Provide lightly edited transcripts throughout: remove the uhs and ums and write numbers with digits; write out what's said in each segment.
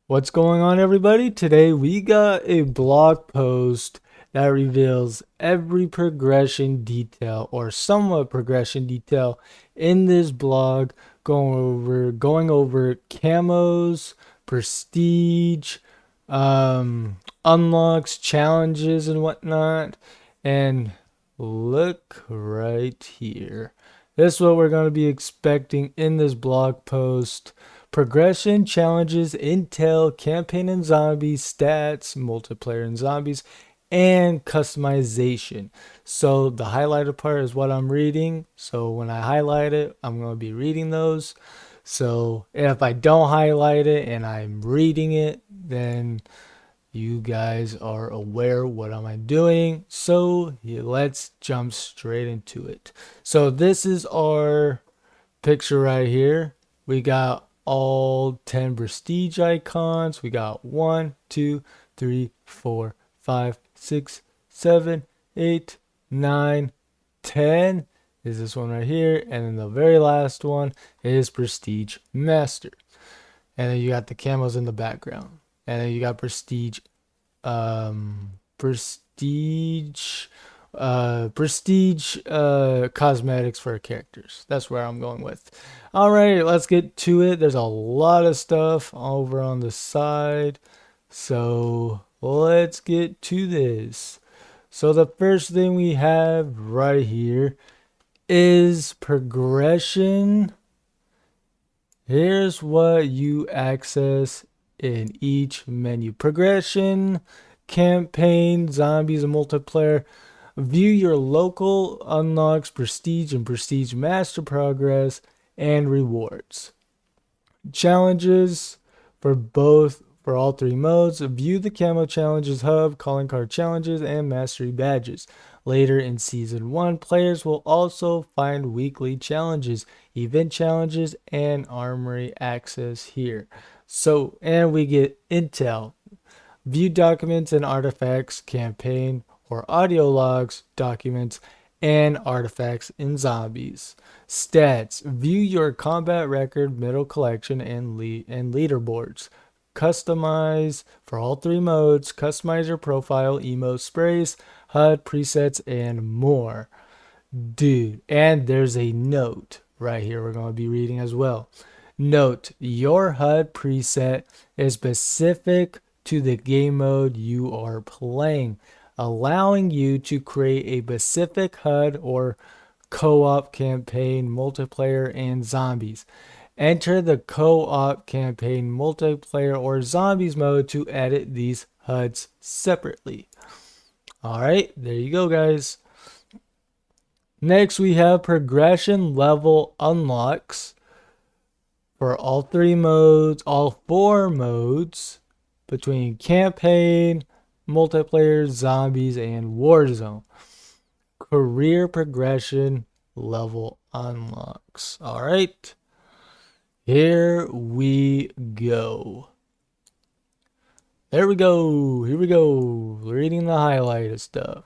What's going on, everybody? Today we got a blog post that reveals every progression detail or somewhat progression detail in this blog, going over camos, prestige, unlocks, challenges, and whatnot. And look right here. This is what we're going to be expecting in this blog post. Progression, challenges, intel, campaign and zombies, stats, multiplayer and zombies, and customization. So the highlighted part is what I'm reading. So when I highlight it, I'm going to be reading those. So if I don't highlight it and I'm reading it, then you guys are aware what am I doing. So yeah, let's jump straight into it. So this is our picture right here. We got all 10 prestige icons. We got 1, 2, 3, 4, 5, 6, 7, 8, 9, 10 is this one right here. And then the very last one is Prestige Master. And then you got the camos in the background. And then you got Prestige prestige cosmetics for characters. That's where I'm going with. All right, let's get to it. There's a lot of stuff over on the side, so let's get to this. So the first thing we have right here is progression. Here's what you access in each menu: progression, campaign, zombies, and multiplayer. View your local unlocks, prestige and prestige master progress, and rewards. Challenges for all three modes. View the camo challenges hub, calling card challenges, and mastery badges. Later in season 1, players will also find weekly challenges, event challenges, and armory access here. So, and we get intel. View documents and artifacts, campaign or audio logs, documents, and artifacts in zombies. Stats. View your combat record, medal collection, and leaderboards. Customize for all three modes. Customize your profile, emote, sprays, HUD, presets, and more. Dude, and there's a note right here we're going to be reading as well. Note, your HUD preset is specific to the game mode you are playing, allowing you to create a specific HUD or co-op campaign, multiplayer, and zombies. Enter the co-op campaign, multiplayer, or zombies mode to edit these HUDs separately. All right, there you go, guys. Next, we have progression level unlocks for all four modes between campaign, multiplayer, zombies, and warzone. Career progression level unlocks. All right, here we go. There we go. Here we go. Reading the highlighted stuff.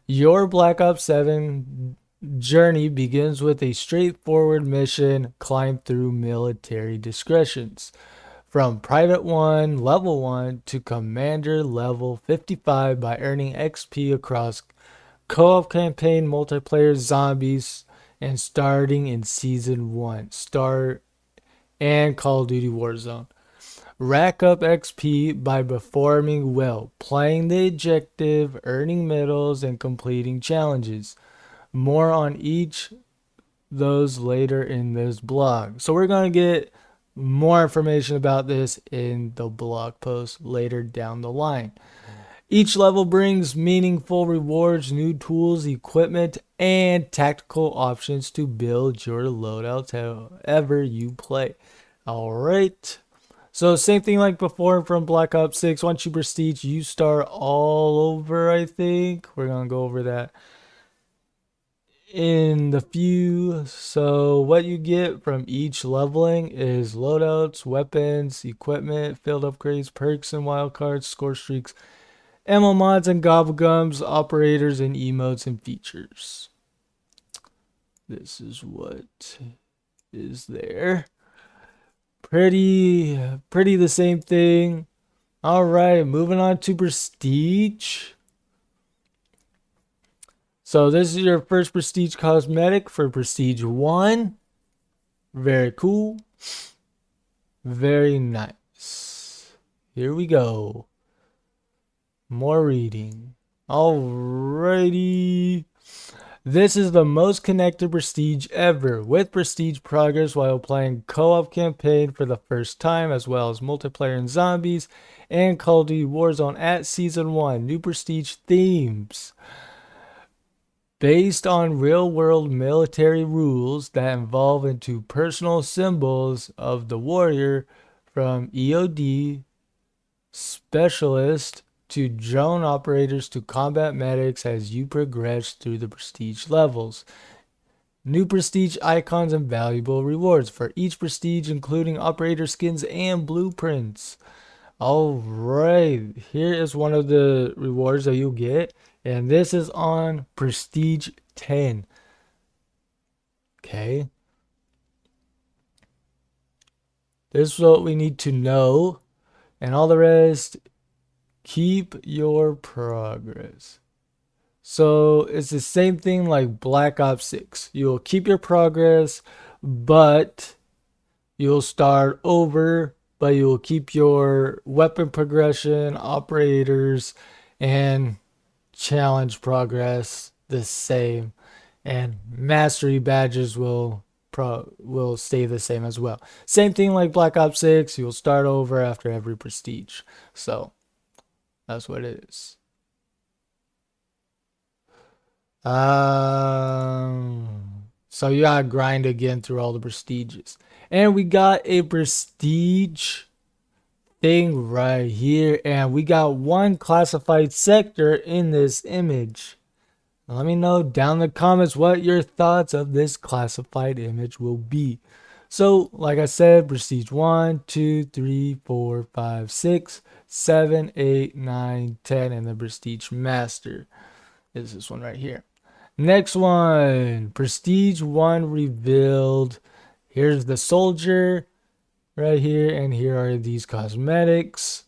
Your Black Ops 7 journey begins with a straightforward mission: climb through military discretions. From Private 1, Level 1 to Commander Level 55 by earning XP across co-op campaign, multiplayer, zombies, and starting in Season 1. Start and Call of Duty Warzone. Rack up XP by performing well, playing the objective, earning medals, and completing challenges. More on each those later in this blog. So we're going to get more information about this in the blog post later down the line. Each level brings meaningful rewards, new tools, equipment, and tactical options to build your loadout however you play. All right. So same thing like before from Black Ops 6. Once you prestige, you start all over, I think. We're going to go over that in the few. So what you get from each leveling is loadouts, weapons, equipment, field upgrades, perks and wildcards, score streaks, ammo mods and gobblegums, operators and emotes and features. This is what is there. Pretty the same thing. All right, moving on to prestige. So this is your first prestige cosmetic for prestige 1. Very cool. Very nice. Here we go. More reading. Alrighty. This is the most connected prestige ever, with prestige progress while playing co-op campaign for the first time, as well as multiplayer and zombies, and Call of Duty Warzone at Season 1. New prestige themes. Based on real-world military rules that evolve into personal symbols of the warrior, from EOD specialist to drone operators to combat medics as you progress through the prestige levels. New prestige icons and valuable rewards for each prestige, including operator skins and blueprints. Alright, here is one of the rewards that you'll get, and this is on prestige 10. Okay. This is what we need to know, and all the rest, keep your progress. So it's the same thing like Black Ops 6. You'll keep your progress, but you'll start over, but you'll keep your weapon progression, operators, and challenge progress the same. And mastery badges will stay the same as well. Same thing like Black Ops 6. You'll start over after every prestige. So that's what it is. So you gotta grind again through all the prestiges. And we got a prestige thing right here. And we got one classified sector in this image. Let me know down in the comments what your thoughts of this classified image will be. So, like I said, prestige 1, 2, 3, 4, 5, 6, 7, 8, 9, 10, and the prestige master is this one right here. Next one, prestige 1 revealed. Here's the soldier right here, and here are these cosmetics.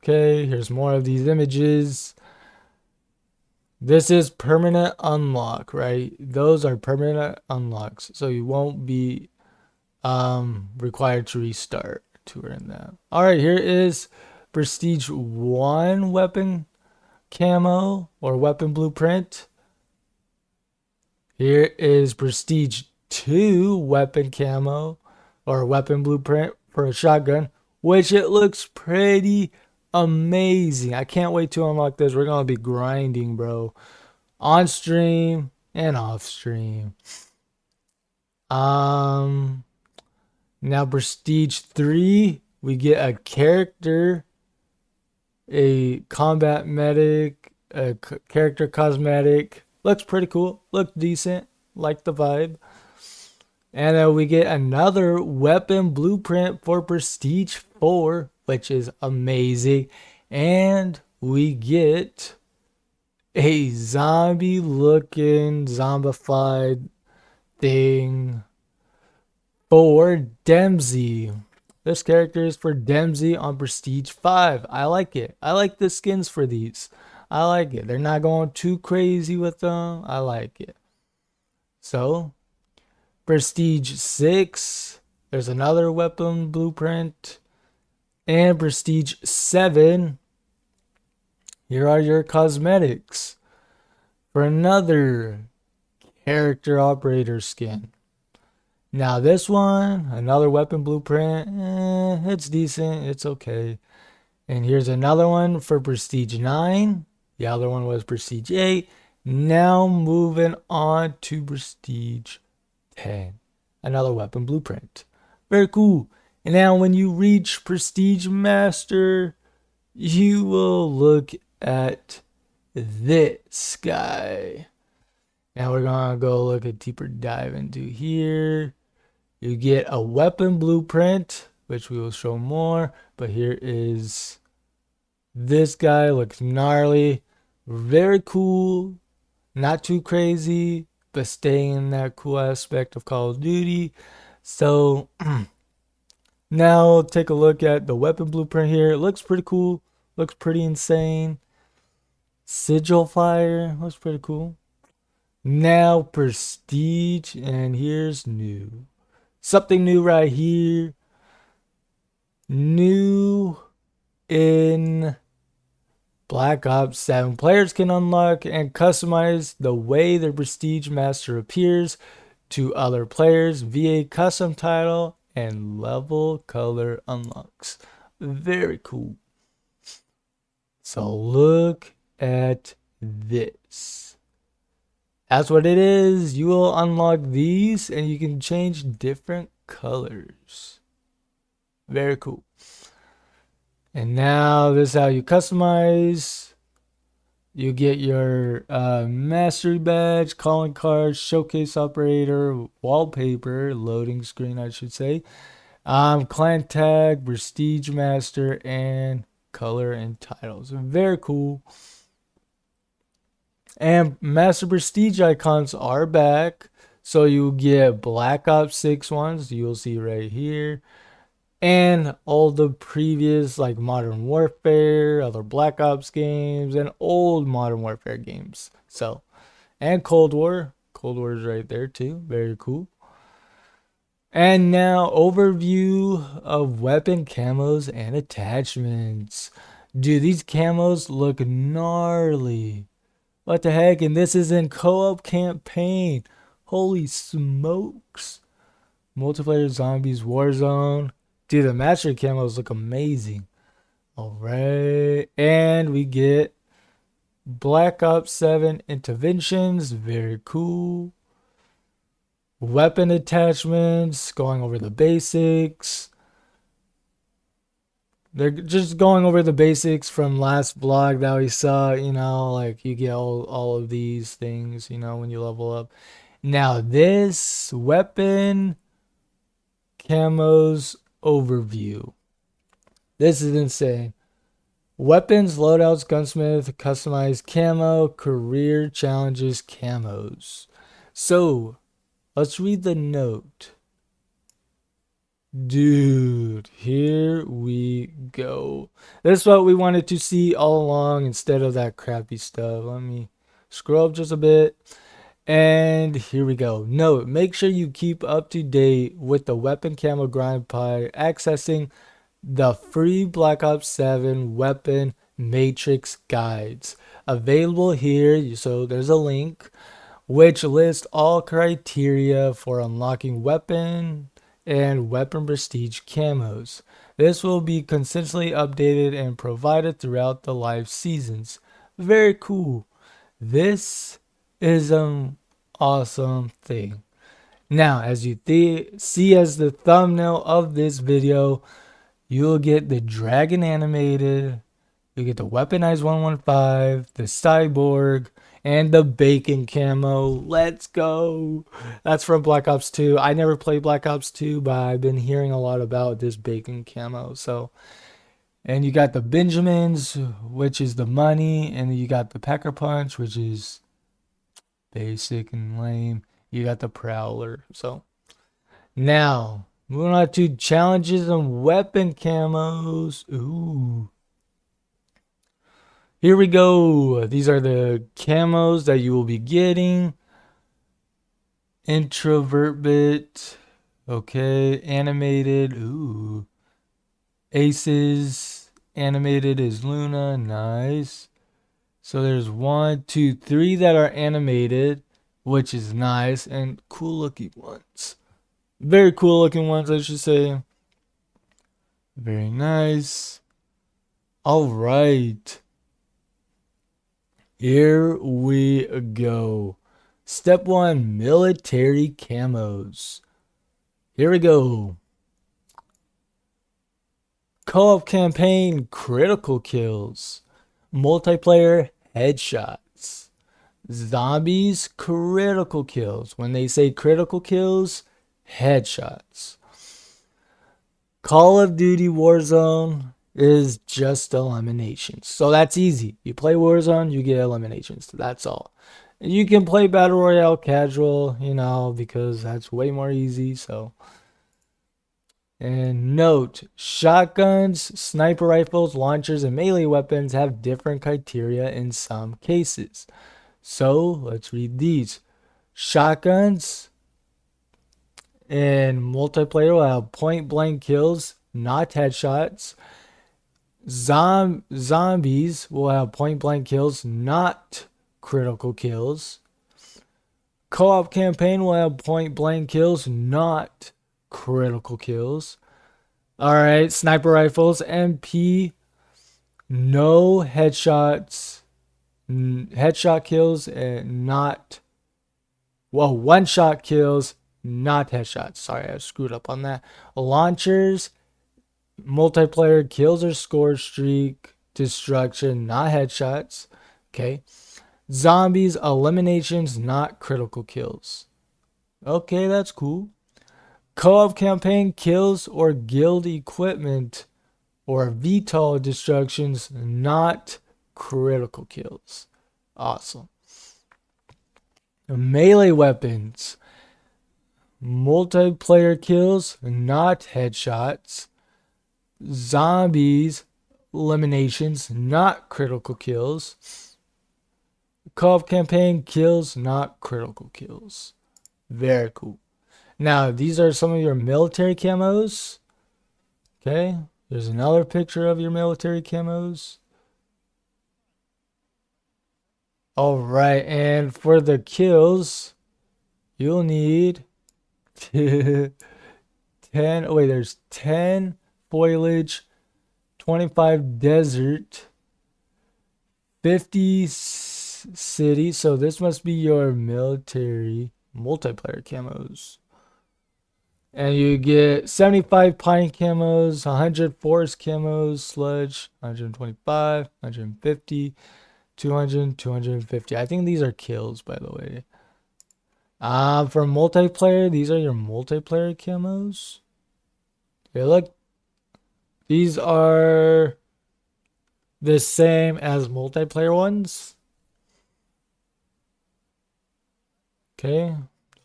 Okay, here's more of these images. This is permanent unlock, right? Those are permanent unlocks, so you won't be required to restart to earn them. All right, here is prestige 1 weapon camo or weapon blueprint. Here is prestige 2 weapon camo or weapon blueprint for a shotgun, which it looks pretty amazing. I can't wait to unlock this. We're gonna be grinding, bro, on stream and off stream. Now prestige 3, we get a character, a combat medic, a character cosmetic. Looks pretty cool. Look decent. Like the vibe. And then we get another weapon blueprint for prestige 4, which is amazing. And we get a zombie looking zombified thing for Dempsey. This character is for Dempsey on prestige 5. I like it. I like the skins for these. I like it. They're not going too crazy with them. I like it. So prestige 6, there's another weapon blueprint. And prestige 7, here are your cosmetics for another character operator skin. Now this one, another weapon blueprint, it's decent, it's okay. And here's another one for prestige 9. The other one was prestige 8. Now moving on to prestige 10. Another weapon blueprint. Very cool. And now when you reach prestige master, you will look at this guy. Now we're gonna go look a deeper dive into here. You get a weapon blueprint, which we will show more, but here is this guy. Looks gnarly, very cool, not too crazy, but staying in that cool aspect of Call of Duty. So now take a look at the weapon blueprint here. It looks pretty cool. Looks pretty insane. Sigil fire. Looks pretty cool. Now prestige. And here's new. Something new right here. New in Black Ops 7. Players can unlock and customize the way their prestige master appears to other players via custom title and level color unlocks. Very cool. So look at this. That's what it is. You will unlock these and you can change different colors. Very cool. And now this is how you customize. You get your mastery badge, calling card, showcase operator, wallpaper, loading screen, I should say. Clan tag, prestige master, and color and titles. Very cool. And master prestige icons are back. So you get Black Ops 6 ones. You'll see right here. And all the previous like Modern Warfare, other Black Ops games, and old Modern Warfare games. So, and Cold War. Cold War is right there too. Very cool. And now overview of weapon camos and attachments. Dude, these camos look gnarly. What the heck? And this is in co-op campaign. Holy smokes. Multiplayer Zombies Warzone. Dude, the master camos look amazing. Alright. And we get Black Ops 7 interventions. Very cool. Weapon attachments. Going over the basics. They're just going over the basics from last vlog that we saw. You know, like you get all of these things, you know, when you level up. Now this weapon camos overview. This is insane. Weapons, loadouts, gunsmith, customized camo, career challenges, camos. So, let's read the note. Dude, here we go. This is what we wanted to see all along instead of that crappy stuff. Let me scroll up just a bit. And here we go. Note, make sure you keep up to date with the weapon camo grind by accessing the free Black Ops 7 weapon matrix guides available here. So there's a link which lists all criteria for unlocking weapon and weapon prestige camos. This will be consistently updated and provided throughout the live seasons. Very cool. This is an awesome thing. Now, as you see as the thumbnail of this video, you'll get the dragon animated, you get the weaponized 115, the cyborg, and the bacon camo. Let's go. That's from Black Ops 2. I never played Black Ops 2, but I've been hearing a lot about this bacon camo. So, and you got the Benjamins, which is the money, and then you got the Packer Punch, which is basic and lame. You got the Prowler. So now moving on to challenges and weapon camos. Ooh, here we go. These are the camos that you will be getting. Introvert bit. Okay, animated. Ooh, aces. Animated is Luna. Nice. So there's 1, 2, 3 that are animated, which is nice, and cool looking ones. Very cool looking ones, I should say. Very nice. All right. Here we go. Step 1, military camos. Here we go. Co-op campaign, critical kills. Multiplayer, headshots. Zombies, critical kills. When they say critical kills, headshots. Call of Duty Warzone is just eliminations. So that's easy. You play Warzone, you get eliminations. That's all. You can play Battle Royale casual, you know, because that's way more easy. So And note, shotguns, sniper rifles, launchers, and melee weapons have different criteria in some cases. So let's read these. Shotguns in multiplayer will have point blank kills, not headshots. Zombies will have point blank kills, not critical kills. Co-op campaign will have point blank kills, not critical kills. Alright, sniper rifles, MP, no headshots, headshot kills, and not, well, one shot kills, not headshots. Sorry, I screwed up on that. Launchers, multiplayer, kills or score streak, destruction, not headshots. Okay. Zombies, eliminations, not critical kills. Okay, that's cool. Co-op campaign, kills or guild equipment or VTOL destructions, not critical kills. Awesome. Melee weapons, multiplayer kills, not headshots. Zombies, eliminations, not critical kills. Co-op campaign, kills, not critical kills. Very cool. Now, these are some of your military camos. Okay, there's another picture of your military camos. All right, and for the kills, you'll need 10. Oh, wait, there's 10 foliage, 25 desert, 50 city. So this must be your military multiplayer camos. And you get 75 pine camos, 100 forest camos, sludge, 125, 150, 200, 250. I think these are kills, by the way. For multiplayer, these are your multiplayer camos. Okay, look. These are the same as multiplayer ones. Okay.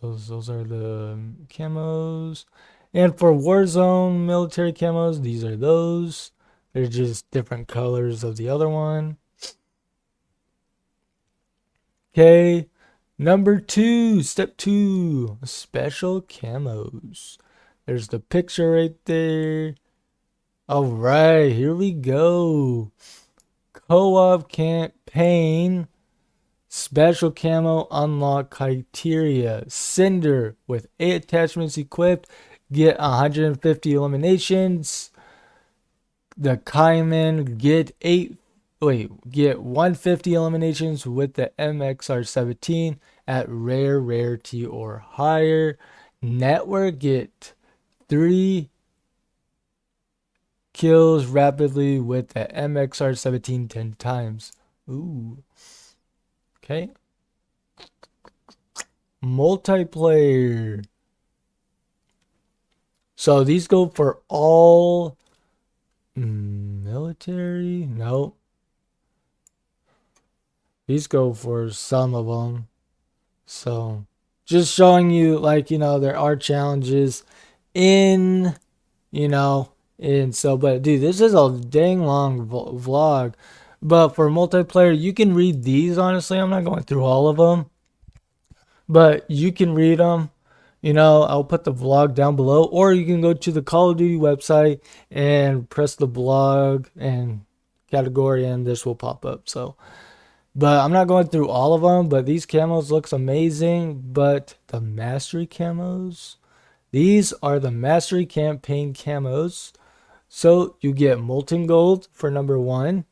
Those are the camos. And for Warzone military camos, these are those. They're just different colors of the other one. Okay. Number 2, step 2, special camos. There's the picture right there. All right, here we go. Co-op campaign. Special camo unlock criteria. Cinder with 8 attachments equipped. Get 150 eliminations. The Cayman get 150 eliminations with the MXR17 at rare rarity or higher. Network get 3 kills rapidly with the MXR17 10 times. Ooh. Okay. Multiplayer. So these go for all military? No. These go for some of them. So just showing you, like, there are challenges in, and so, but dude, this is a dang long vlog. But for multiplayer, you can read these, honestly. I'm not going through all of them, but you can read them. I'll put the vlog down below, or you can go to the Call of Duty website and press the blog and category, and this will pop up. So, but I'm not going through all of them, but these camos looks amazing. But the mastery camos, these are the mastery campaign camos. So you get molten gold for number 1.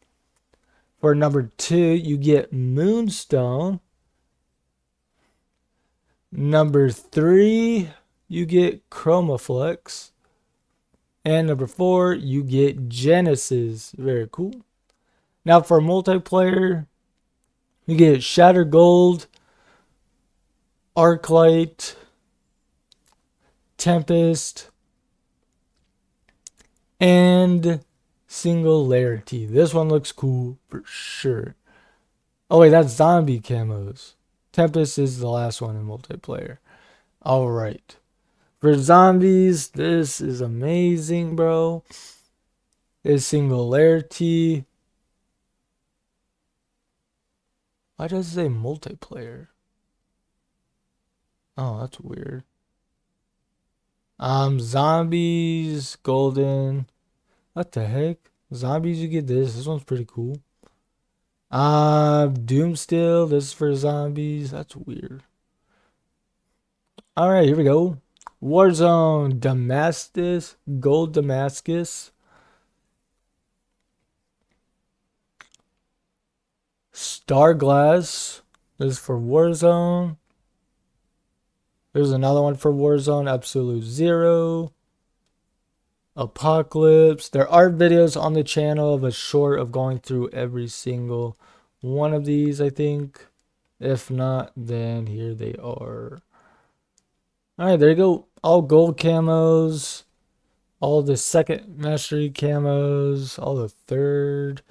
For number 2, you get moonstone. Number 3, you get chromaflex. And number 4, you get Genesis. Very cool. Now for multiplayer, you get Shatter Gold, Arclight, Tempest, and Singularity. This one looks cool for sure. Oh wait, that's zombie camos. Tempest is the last one in multiplayer. Alright. For zombies, this is amazing, bro. Is singularity. Why does it say multiplayer? Oh, that's weird. Zombies, golden. What the heck? Zombies, you get this. This one's pretty cool. Doomstill. This is for zombies. That's weird. All right, here we go. Warzone, Damascus, Gold Damascus, Starglass. This is for Warzone. There's another one for Warzone, Absolute Zero, Apocalypse. There are videos on the channel of a short of going through every single one of these, I think. If not, then here they are. All right, there you go. All gold camos, all the second mastery camos, all the third,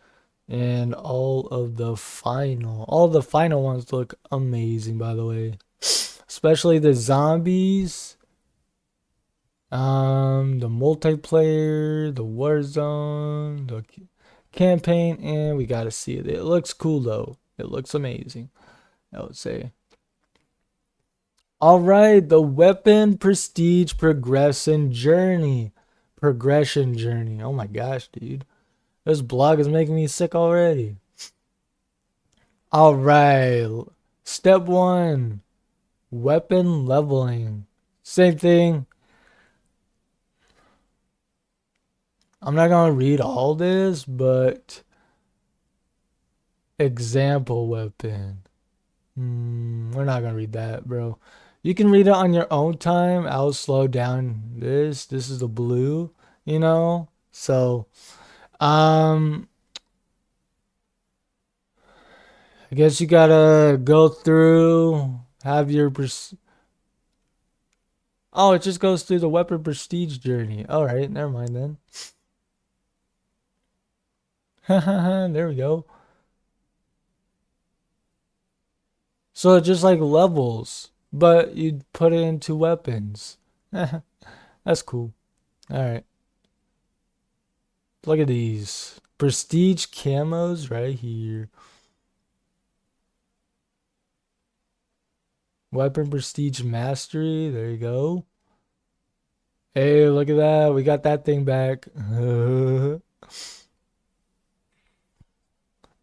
and all of the final. All the final ones look amazing, by the way. Especially the zombies, the multiplayer, the Warzone, the campaign, and we gotta see it. It looks cool though. It looks amazing, I would say. All right, the weapon prestige progression journey. Progression journey. Oh my gosh, dude. This blog is making me sick already. All right. Step 1. Weapon leveling. Same thing. I'm not going to read all this, but example weapon. We're not going to read that, bro. You can read it on your own time. I'll slow down this. This is the blue, you know? So, I guess you got to go through, have your Oh, it just goes through the weapon prestige journey. All right, never mind then. There we go. So it just like levels, but you put it into weapons. That's cool. All right. Look at these prestige camos right here. Weapon prestige mastery. There you go. Hey, look at that. We got that thing back.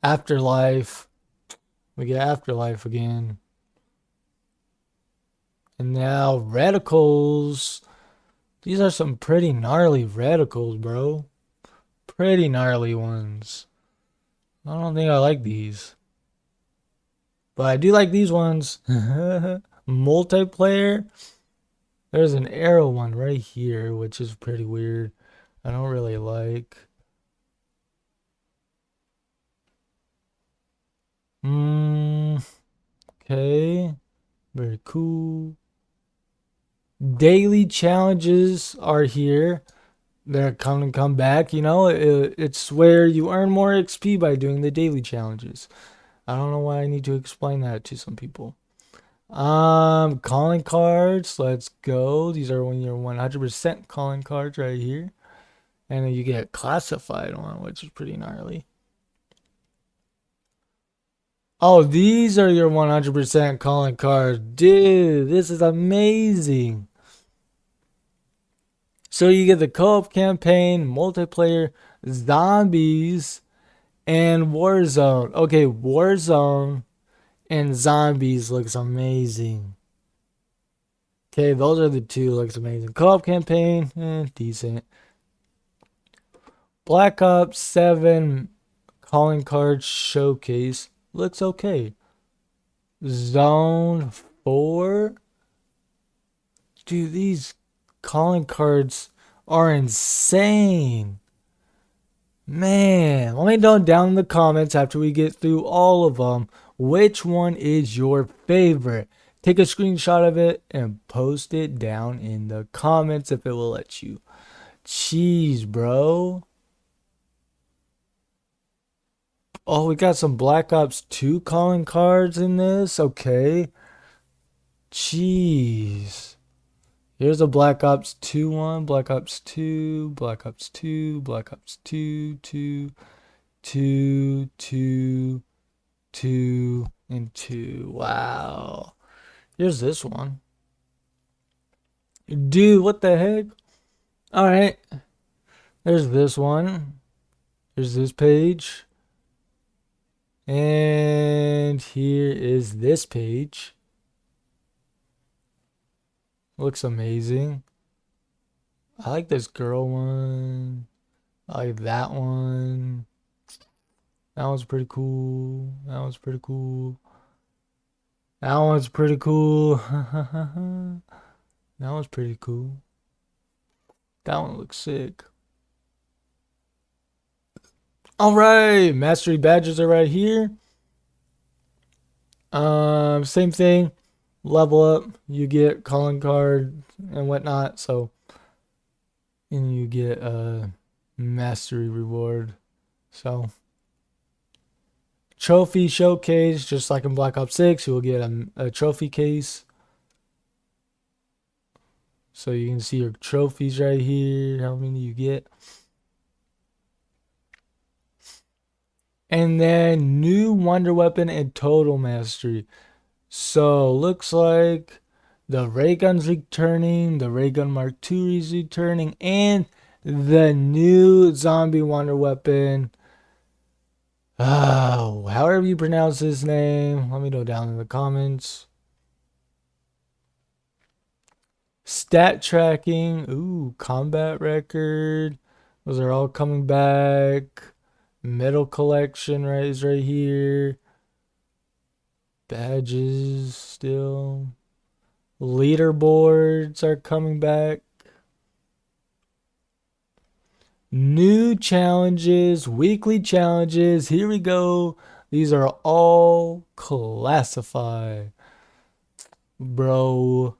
Afterlife. We get Afterlife again. And now reticles. These are some pretty gnarly reticles, bro. Pretty gnarly ones. I don't think I like these. But I do like these ones. Multiplayer. There's an arrow one right here, which is pretty weird. I don't really like. Okay. Very cool. Daily challenges are here. They're coming to come back, you know. It's where you earn more XP by doing the daily challenges. I don't know why I need to explain that to some people. Calling cards. Let's go. These are when you're 100% calling cards right here. And then you get classified one, which is pretty gnarly. Oh, these are your 100% calling cards. Dude, this is amazing. So you get the co-op campaign, multiplayer, zombies, and Warzone. Okay, Warzone and zombies looks amazing. Okay, those are the two. Looks amazing. Co-op campaign, decent. Black Ops 7 calling card showcase looks okay. Zone 4. Dude, these calling cards are insane. Man, let me know down in the comments after we get through all of them. Which one is your favorite? Take a screenshot of it and post it down in the comments if it will let you. Jeez, bro. Oh, we got some Black Ops 2 calling cards in this. Okay. Jeez. Here's a Black Ops 2 one, Black Ops 2, Black Ops 2, Black Ops 2, 2, 2, 2, 2, and 2. Wow. Here's this one. Dude, what the heck? Alright. There's this one. There's this page. And here is this page. Looks amazing. I like this girl one. I like that one. That one's pretty cool. That one's pretty cool. That one's pretty cool. That one's pretty cool. That one looks sick. Alright, mastery badges are right here. Same thing. Level up, you get calling card and whatnot. So, and you get a mastery reward. So, trophy showcase, just like in Black Ops 6, you will get a trophy case. So you can see your trophies right here, how many you get. And then new wonder weapon and total mastery. So looks like the ray gun's returning, the ray gun Mark II is returning, and the new zombie wonder weapon. Oh, however you pronounce his name, let me know down in the comments. Stat tracking, ooh, combat record. Those are all coming back. Medal collection is right here. Badges still. Leaderboards are coming back. New challenges, weekly challenges. Here we go. These are all classified. Bro,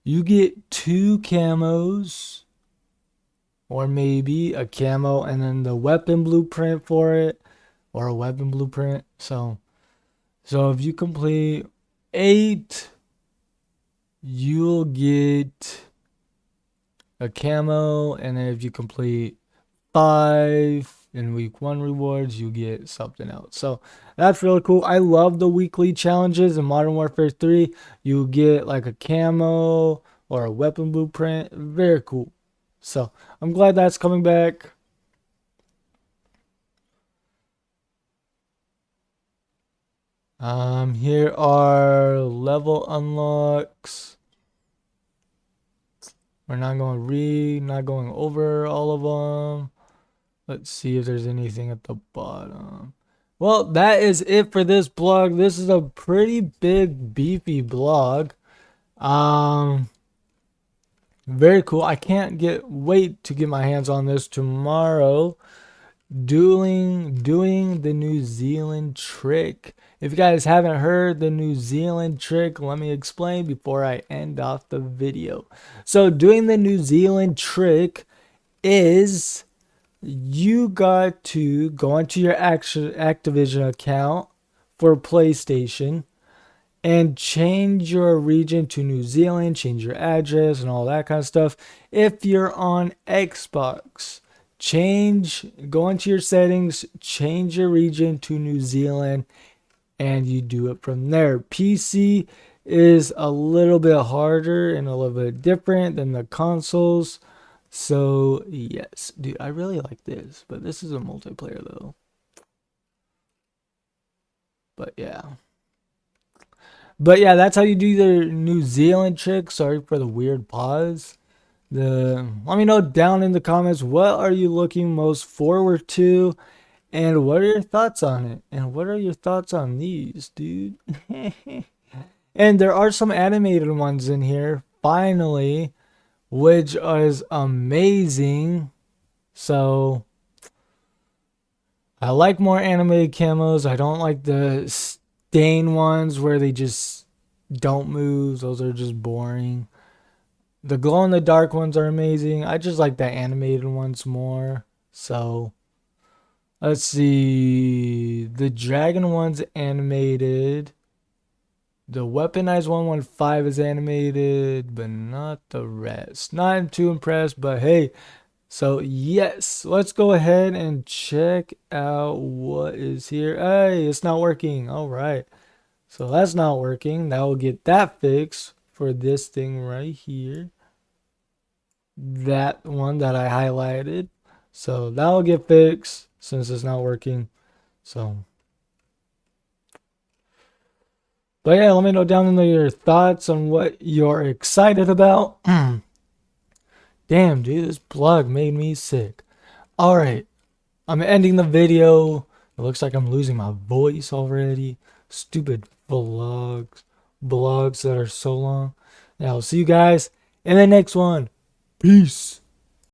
you get 2 camos. Or maybe a camo and then the weapon blueprint for it. Or a weapon blueprint. So if you complete 8, you'll get a camo. And then if you complete 5 in week 1 rewards, you get something else. So that's really cool. I love the weekly challenges in Modern Warfare 3. You get like a camo or a weapon blueprint. Very cool. So I'm glad that's coming back. Here are level unlocks. We're not going over all of them. Let's see if there's anything at the bottom. Well, that is it for this blog. This is a pretty big, beefy blog. Very cool. I can't wait to get my hands on this tomorrow. Doing the New Zealand trick. If you guys haven't heard the New Zealand trick, let me explain before I end off the video. So doing the New Zealand trick is you got to go onto your Activision account for PlayStation and change your region to New Zealand, change your address and all that kind of stuff. If you're on Xbox, go into your settings, change your region to New Zealand, and you do it from there. PC is a little bit harder and a little bit different than the consoles. So yes, dude, I really like this, but this is a multiplayer though. But yeah. That's how you do the New Zealand trick. Sorry for the weird pause. Let me know down in the comments, what are you looking most forward to, and what are your thoughts on it, and what are your thoughts on these, dude? And there are some animated ones in here finally, which is amazing. So I like more animated camos. I don't like the stain ones where they just don't move. Those are just boring. The glow in the dark ones are amazing. I just like the animated ones more. So let's see. The dragon one's animated. The weaponized 115 is animated, but not the rest. Not too impressed, but hey. So yes, let's go ahead and check out what is here. Hey, it's not working. All right. So that's not working. Now we'll get that fixed for this thing right here. That one that I highlighted. So that'll get fixed since it's not working. So, but yeah, let me know down in there your thoughts on what you're excited about. Damn, dude, this plug made me sick. All right, I'm ending the video. It looks like I'm losing my voice already. Stupid blogs that are so long. Now, I'll see you guys in the next one. Peace.